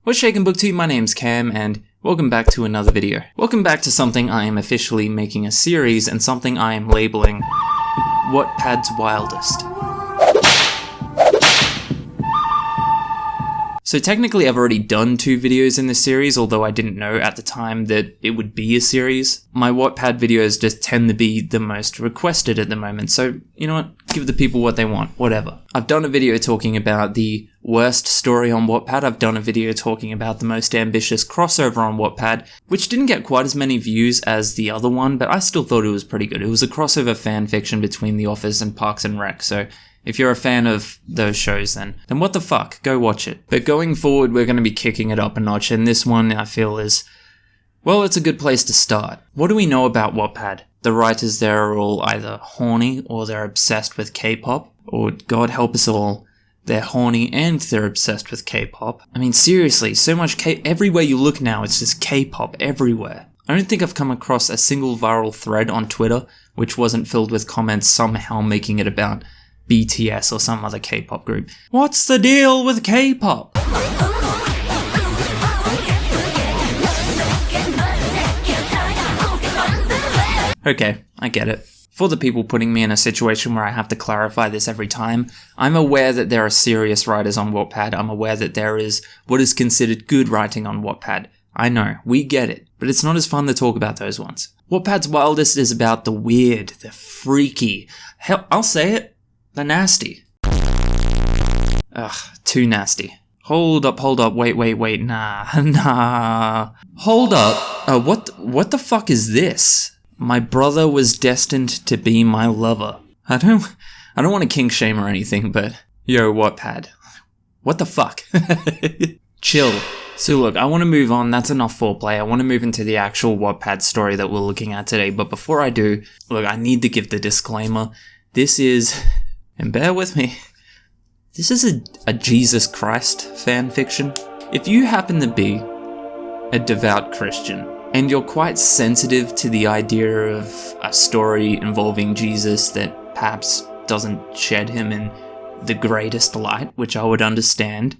What's shaking booktube? My name's Cam and welcome back to another video. Welcome back to something I am officially making a series and something I am labeling Wattpad's Wildest. So technically I've already done 2 videos in this series, although I didn't know at the time that it would be a series. My Wattpad videos just tend to be the most requested at the moment, so you know what, give the people what they want, whatever. I've done a video talking about the worst story on Wattpad, I've done a video talking about the most ambitious crossover on Wattpad, which didn't get quite as many views as the other one, but I still thought it was pretty good. It was a crossover fanfiction between The Office and Parks and Rec, so if you're a fan of those shows then what the fuck, go watch it. But going forward, we're going to be kicking it up a notch, and this one I feel is, well, it's a good place to start. What do we know about Wattpad? The writers there are all either horny or they're obsessed with K-pop, or God help us all, they're horny and they're obsessed with K-pop. I mean, seriously, so much everywhere you look now, it's just K-pop everywhere. I don't think I've come across a single viral thread on Twitter which wasn't filled with comments somehow making it about BTS or some other K-pop group. What's the deal with K-pop? Okay, I get it. For the people putting me in a situation where I have to clarify this every time, I'm aware that there are serious writers on Wattpad. I'm aware that there is what is considered good writing on Wattpad. I know, we get it, but it's not as fun to talk about those ones. Wattpad's Wildest is about the weird, the freaky, hell, I'll say it, the nasty. Ugh, too nasty. Hold up, wait, nah. Hold up, what the fuck is this? My brother was destined to be my lover. I don't want to kink shame or anything, but yo, Wattpad. What the fuck? Chill. So look, I want to move on, that's enough foreplay, I want to move into the actual Wattpad story that we're looking at today, but before I do, look, I need to give the disclaimer. This is, and bear with me, this is a Jesus Christ fan fiction. If you happen to be a devout Christian, and you're quite sensitive to the idea of a story involving Jesus that perhaps doesn't shed him in the greatest light, which I would understand,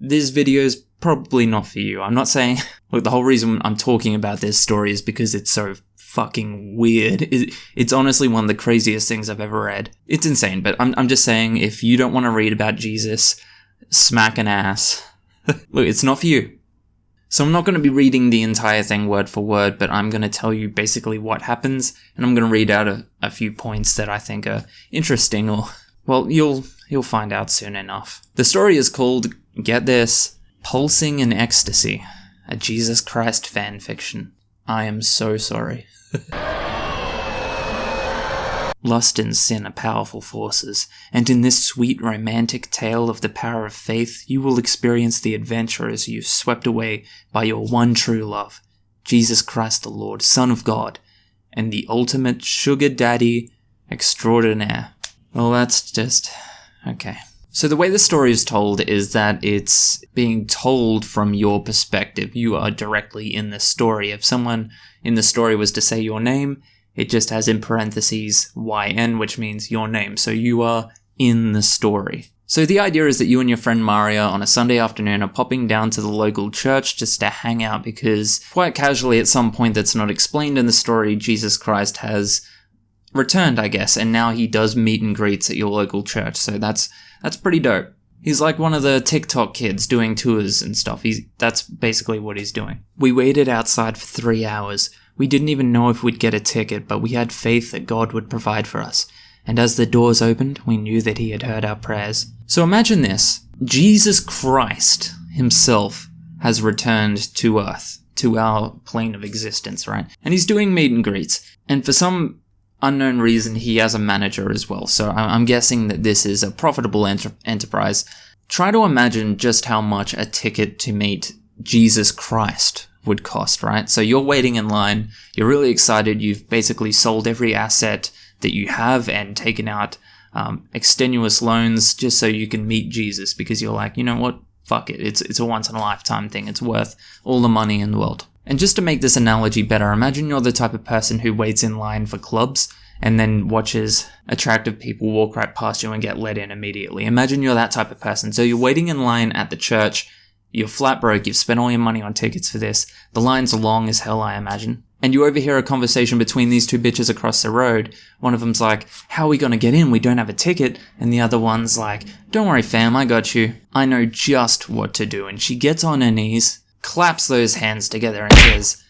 this video is probably not for you. I'm not saying, look, the whole reason I'm talking about this story is because it's so fucking weird. It's honestly one of the craziest things I've ever read. It's insane, but I'm just saying, if you don't want to read about Jesus, smack an ass. Look, it's not for you. So I'm not going to be reading the entire thing word for word, but I'm going to tell you basically what happens, and I'm going to read out a few points that I think are interesting, or, well, you'll find out soon enough. The story is called, get this, Pulsing in Ecstasy, a Jesus Christ fan fiction. I am so sorry. Lust and sin are powerful forces, and in this sweet romantic tale of the power of faith, you will experience the adventure as you're swept away by your one true love, Jesus Christ the Lord, Son of God, and the ultimate sugar daddy extraordinaire. Well, that's just... okay. So the way the story is told is that it's being told from your perspective. You are directly in the story. If someone in the story was to say your name, it just has in parentheses YN, which means your name. So you are in the story. So the idea is that you and your friend Maria on a Sunday afternoon are popping down to the local church just to hang out because quite casually at some point that's not explained in the story, Jesus Christ has returned, I guess, and now he does meet and greets at your local church. So that's pretty dope. He's like one of the TikTok kids doing tours and stuff. That's basically what he's doing. We waited outside for 3 hours. We didn't even know if we'd get a ticket, but we had faith that God would provide for us. And as the doors opened, we knew that he had heard our prayers. So imagine this. Jesus Christ himself has returned to Earth, to our plane of existence, right? And he's doing meet and greets. And for some unknown reason, he has a manager as well. So I'm guessing that this is a profitable enterprise. Try to imagine just how much a ticket to meet Jesus Christ would cost, right? So you're waiting in line, you're really excited, you've basically sold every asset that you have and taken out extenuous loans just so you can meet Jesus because you're like, you know what, fuck it, it's a once in a lifetime thing, it's worth all the money in the world. And just to make this analogy better, imagine you're the type of person who waits in line for clubs and then watches attractive people walk right past you and get let in immediately. Imagine you're that type of person. So you're waiting in line at the church You're flat broke, you've spent all your money on tickets for this. The line's long as hell, I imagine. And you overhear a conversation between these two bitches across the road. One of them's like, how are we gonna get in? We don't have a ticket. And the other one's like, don't worry fam, I got you. I know just what to do. And she gets on her knees, claps those hands together and says,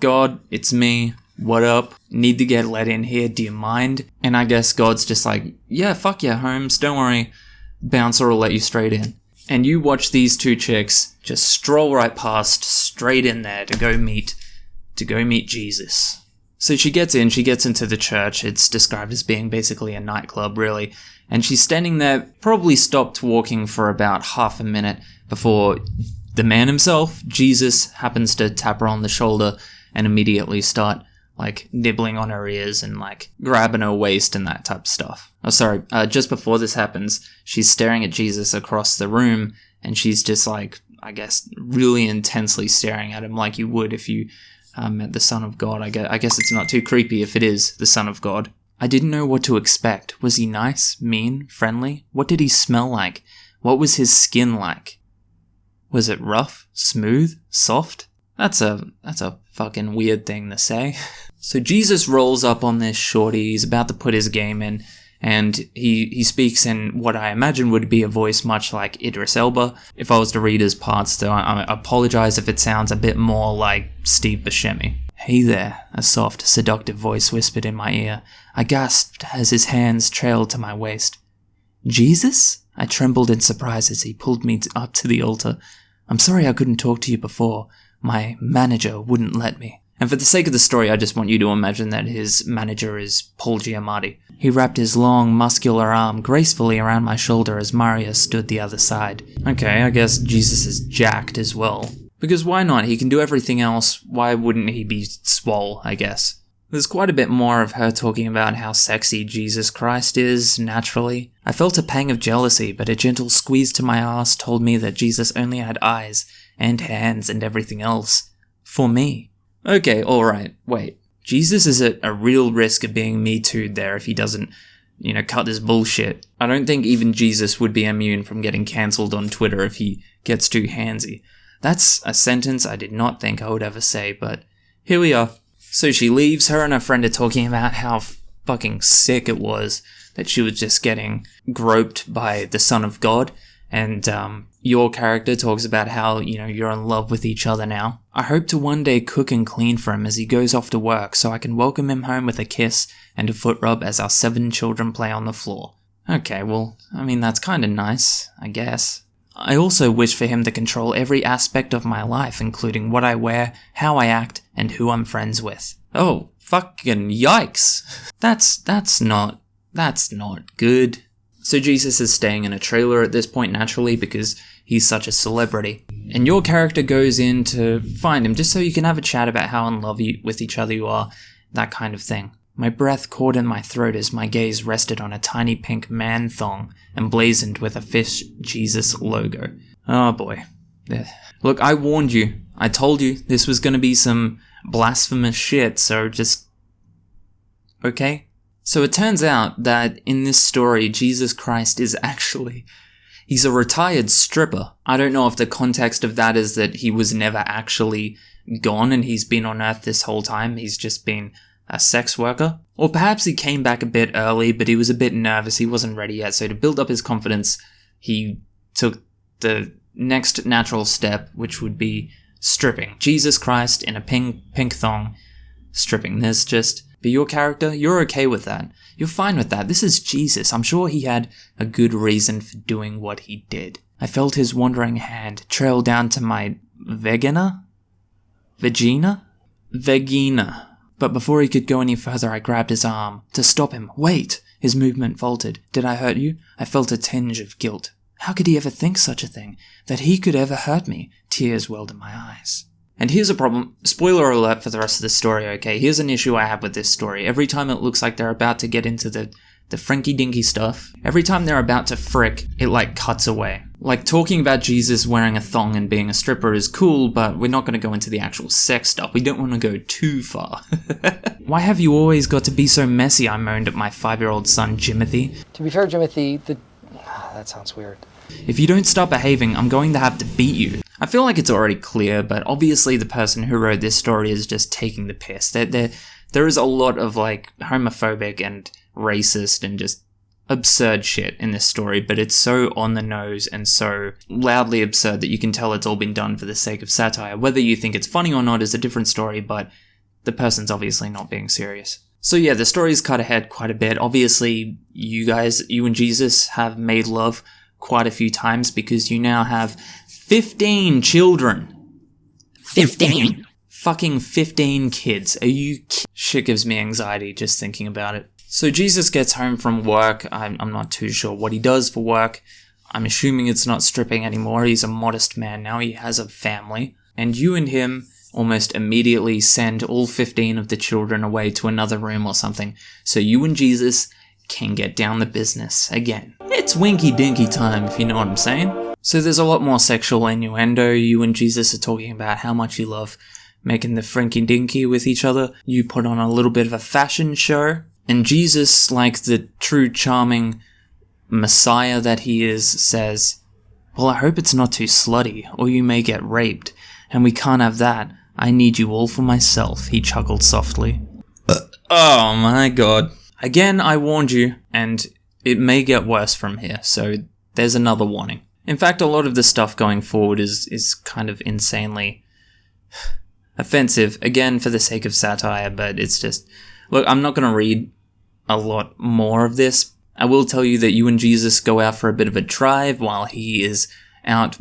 God, it's me. What up? Need to get let in here, do you mind? And I guess God's just like, yeah, fuck yeah, Holmes, don't worry. Bouncer will let you straight in. And you watch these two chicks just stroll right past, straight in there to go meet Jesus. So she gets into the church. It's described as being basically a nightclub, really. And she's standing there, probably stopped walking for about half a minute before the man himself, Jesus, happens to tap her on the shoulder and immediately start, like, nibbling on her ears and, like, grabbing her waist and that type of stuff. Oh, sorry, just before this happens, she's staring at Jesus across the room, and she's just, like, I guess, really intensely staring at him like you would if you met the Son of God. I guess it's not too creepy if it is the Son of God. I didn't know what to expect. Was he nice, mean, friendly? What did he smell like? What was his skin like? Was it rough, smooth, soft? That's a fucking weird thing to say. So Jesus rolls up on this shorty, he's about to put his game in, and he speaks in what I imagine would be a voice much like Idris Elba. If I was to read his parts, though, I apologize if it sounds a bit more like Steve Buscemi. Hey there, a soft, seductive voice whispered in my ear. I gasped as his hands trailed to my waist. Jesus? I trembled in surprise as he pulled me up to the altar. I'm sorry I couldn't talk to you before. My manager wouldn't let me. And for the sake of the story, I just want you to imagine that his manager is Paul Giamatti. He wrapped his long, muscular arm gracefully around my shoulder as Maria stood the other side. Okay, I guess Jesus is jacked as well. Because why not? He can do everything else. Why wouldn't he be swole, I guess? There's quite a bit more of her talking about how sexy Jesus Christ is, naturally. I felt a pang of jealousy, but a gentle squeeze to my ass told me that Jesus only had eyes and hands and everything else. For me. Okay, alright, wait. Jesus is at a real risk of being Me Too'd there if he doesn't, cut this bullshit. I don't think even Jesus would be immune from getting cancelled on Twitter if he gets too handsy. That's a sentence I did not think I would ever say, but here we are. So she leaves, her and her friend are talking about how fucking sick it was that she was just getting groped by the Son of God, and your character talks about how, you're in love with each other now. I hope to one day cook and clean for him as he goes off to work so I can welcome him home with a kiss and a foot rub as our 7 children play on the floor. Okay, well, that's kinda nice, I guess. I also wish for him to control every aspect of my life, including what I wear, how I act, and who I'm friends with. Oh, fucking yikes. That's not good. So Jesus is staying in a trailer at this point naturally because he's such a celebrity. And your character goes in to find him just so you can have a chat about how in love with each other you are, that kind of thing. My breath caught in my throat as my gaze rested on a tiny pink man thong emblazoned with a fish Jesus logo. Oh boy. Look, I warned you. I told you this was gonna be some blasphemous shit, so just... Okay? So it turns out that in this story, Jesus Christ is actually... He's a retired stripper. I don't know if the context of that is that he was never actually gone and he's been on Earth this whole time. He's just been a sex worker. Or perhaps he came back a bit early, but he was a bit nervous. He wasn't ready yet. So to build up his confidence, he took the next natural step, which would be stripping. Jesus Christ in a pink thong, stripping. There's just... But your character, you're okay with that. You're fine with that. This is Jesus. I'm sure he had a good reason for doing what he did. I felt his wandering hand trail down to my vagina. But before he could go any further, I grabbed his arm to stop him. Wait! His movement faltered. Did I hurt you? I felt a tinge of guilt. How could he ever think such a thing? That he could ever hurt me? Tears welled in my eyes. And here's a problem. Spoiler alert for the rest of the story, okay? Here's an issue I have with this story. Every time it looks like they're about to get into the frinky-dinky stuff, every time they're about to frick, it cuts away. Talking about Jesus wearing a thong and being a stripper is cool, but we're not going to go into the actual sex stuff. We don't want to go too far. Why have you always got to be so messy? I moaned at my 5-year-old son, Jimothy. To be fair, Jimothy, that sounds weird. If you don't stop behaving, I'm going to have to beat you. I feel like it's already clear, but obviously the person who wrote this story is just taking the piss. There is a lot of, like, homophobic and racist and just absurd shit in this story, but it's so on the nose and so loudly absurd that you can tell it's all been done for the sake of satire. Whether you think it's funny or not is a different story, but the person's obviously not being serious. So yeah, the story's cut ahead quite a bit. Obviously, you and Jesus have made love quite a few times because you now have 15 children. 15. Fucking 15 kids. Are you Shit gives me anxiety just thinking about it. So Jesus gets home from work. I'm not too sure what he does for work. I'm assuming it's not stripping anymore. He's a modest man now. He has a family. And you and him almost immediately send all 15 of the children away to another room or something, so you and Jesus can get down the business again. It's winky dinky time, if you know what I'm saying. So there's a lot more sexual innuendo. You and Jesus are talking about how much you love making the frinky dinky with each other. You put on a little bit of a fashion show. And Jesus, like the true charming messiah that he is, says, "Well, I hope it's not too slutty, or you may get raped. And we can't have that. I need you all for myself," he chuckled softly. Oh my god. Again, I warned you, and it may get worse from here, so there's another warning. In fact, a lot of the stuff going forward is kind of insanely offensive, again for the sake of satire, but it's just... Look, I'm not going to read a lot more of this. I will tell you that you and Jesus go out for a bit of a drive while he is out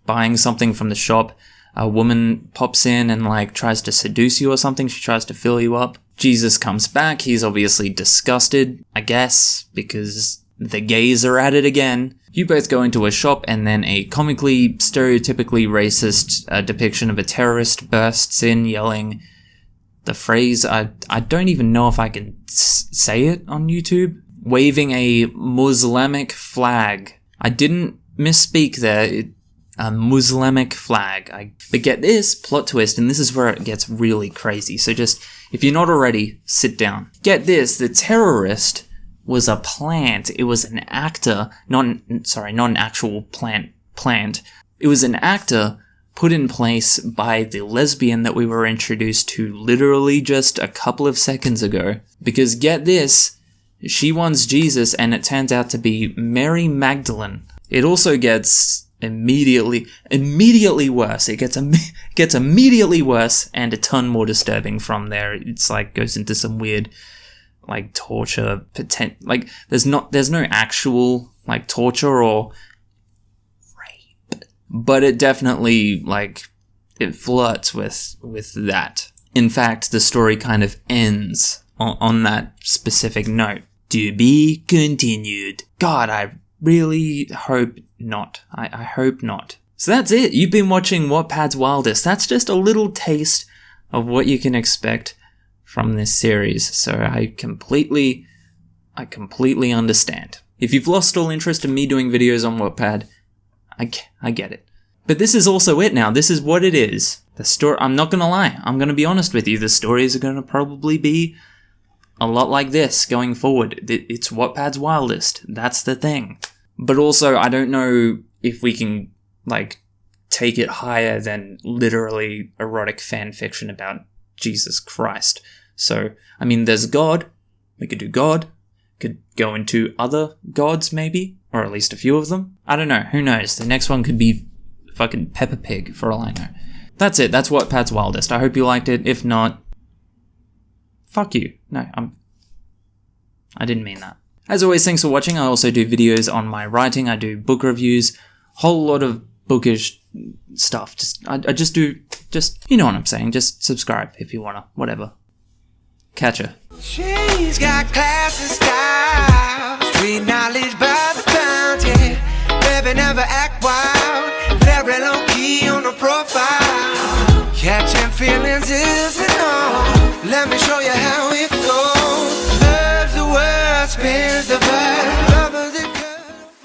buying something from the shop. A woman pops in and, like, tries to seduce you or something. She tries to fill you up. Jesus comes back. He's obviously disgusted, I guess, because the gays are at it again. You both go into a shop, and then a comically, stereotypically racist depiction of a terrorist bursts in, yelling the phrase, I don't even know if I can say it on YouTube, waving a Muslimic flag. I didn't misspeak there. A Muslimic flag. But get this, plot twist, and this is where it gets really crazy. So just, if you're not already, sit down. Get this, the terrorist was a plant. It was an actor, not an actual plant. It was an actor put in place by the lesbian that we were introduced to literally just a couple of seconds ago. Because get this, she wants Jesus, and it turns out to be Mary Magdalene. It also gets immediately worse. It gets immediately worse and a ton more disturbing from there. It's like goes into some weird, like, torture like there's no actual, like, torture or rape, but it definitely, like, it flirts with that. In fact, the story kind of ends on that specific note. To be continued. God, I really hope not. I hope not. So that's it. You've been watching Wattpad's Wildest. That's just a little taste of what you can expect from this series. So I completely understand. If you've lost all interest in me doing videos on Wattpad, I get it. But this is also it now. This is what it is. The story, I'm not gonna lie. I'm gonna be honest with you. The stories are gonna probably be a lot like this going forward. It's Wattpad's Wildest. That's the thing. But also, I don't know if we can, like, take it higher than literally erotic fan fiction about Jesus Christ. So, I mean, there's God. We could do God. Could go into other gods, maybe. Or at least a few of them. I don't know. Who knows? The next one could be fucking Peppa Pig, for all I know. That's it. That's Wattpad's Wildest. I hope you liked it. If not, fuck you. No, I didn't mean that. As always, thanks for watching. I also do videos on my writing. I do book reviews. Whole lot of bookish stuff. I just do, you know what I'm saying. Just subscribe if you wanna. Whatever. Catcha. She's got class and style. Street knowledge by the pound, yeah. Baby never act wild. Very low key on the profile. Catching feelings is